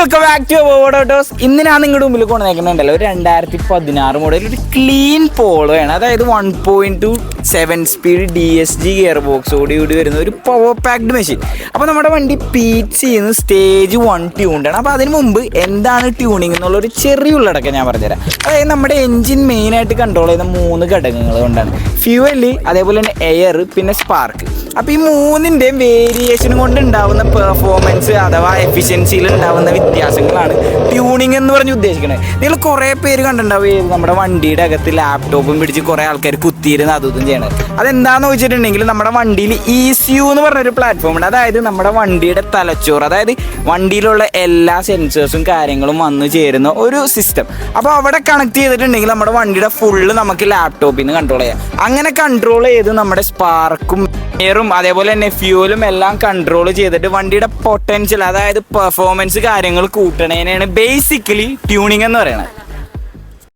Welcome back to autos. ഇന്ന് ഞാൻ നിങ്ങളുടെ മുമ്പിൽ കൊണ്ടുവന്നേക്കുന്നുണ്ടല്ലോ ഒരു 2016 മോഡൽ ഒരു ക്ലീൻ പോളോ ആണ്. അതായത് 1.27 സ്പീഡ് DSG ഗിയർ ബോക്സോട് കൂടി വരുന്ന ഒരു പവർ പാക്ഡ് മെഷീൻ. അപ്പോൾ നമ്മുടെ വണ്ടി പീച്ച് ചെയ്യുന്നത് സ്റ്റേജ് 1 ട്യൂൺഡാണ്. അപ്പോൾ അതിന് മുമ്പ് എന്താണ് ട്യൂണിങ് എന്നുള്ളൊരു ചെറിയ ഉള്ളടക്കം ഞാൻ പറഞ്ഞുതരാം. അതായത് നമ്മുടെ എൻജിൻ മെയിനായിട്ട് കൺട്രോൾ ചെയ്യുന്ന 3 ഘടകങ്ങൾ കൊണ്ടാണ്: ഫ്യൂവല്, അതേപോലെ തന്നെ എയർ, പിന്നെ സ്പാർക്ക്. അപ്പോൾ ഈ മൂന്നിൻ്റെയും വേരിയേഷൻ കൊണ്ട് ഉണ്ടാവുന്ന പെർഫോമൻസ് അഥവാ എഫിഷ്യൻസിയിൽ ഉണ്ടാവുന്ന വ്യത്യാസങ്ങളാണ് ട്യൂണിങ് എന്ന് പറഞ്ഞ് ഉദ്ദേശിക്കുന്നത്. നിങ്ങൾ കുറേ പേര് കണ്ടിട്ടുണ്ടാവും നമ്മുടെ വണ്ടിയുടെ അകത്ത് ലാപ്ടോപ്പും പിടിച്ച് കുറേ ആൾക്കാർ കുത്തിയിരുന്ന് അതും ചെയ്യണത്. അതെന്താണെന്ന് വെച്ചിട്ടുണ്ടെങ്കിൽ നമ്മുടെ വണ്ടിയിൽ ECU എന്ന് പറഞ്ഞൊരു പ്ലാറ്റ്ഫോം ഉണ്ട്. അതായത് നമ്മുടെ വണ്ടിയുടെ തലച്ചോറ്, അതായത് വണ്ടിയിലുള്ള എല്ലാ സെൻസേഴ്സും കാര്യങ്ങളും വന്നു ചേരുന്ന ഒരു സിസ്റ്റം. അപ്പോൾ അവിടെ കണക്ട് ചെയ്തിട്ടുണ്ടെങ്കിൽ നമ്മുടെ വണ്ടിയുടെ ഫുള്ള് നമുക്ക് ലാപ്ടോപ്പിൽ നിന്ന് കൺട്രോൾ ചെയ്യാം. അങ്ങനെ കൺട്രോൾ ചെയ്ത് നമ്മുടെ സ്പാർക്കും എയറും അതേപോലെ തന്നെ ഫ്യൂവലും എല്ലാം കൺട്രോൾ ചെയ്തിട്ട് വണ്ടിയുടെ പൊട്ടൻഷ്യൽ, അതായത് പെർഫോമൻസ് കാര്യങ്ങൾ കൂട്ടണേനാണ് ബേസിക്കലി ട്യൂണിങ് എന്ന് പറയുന്നത്.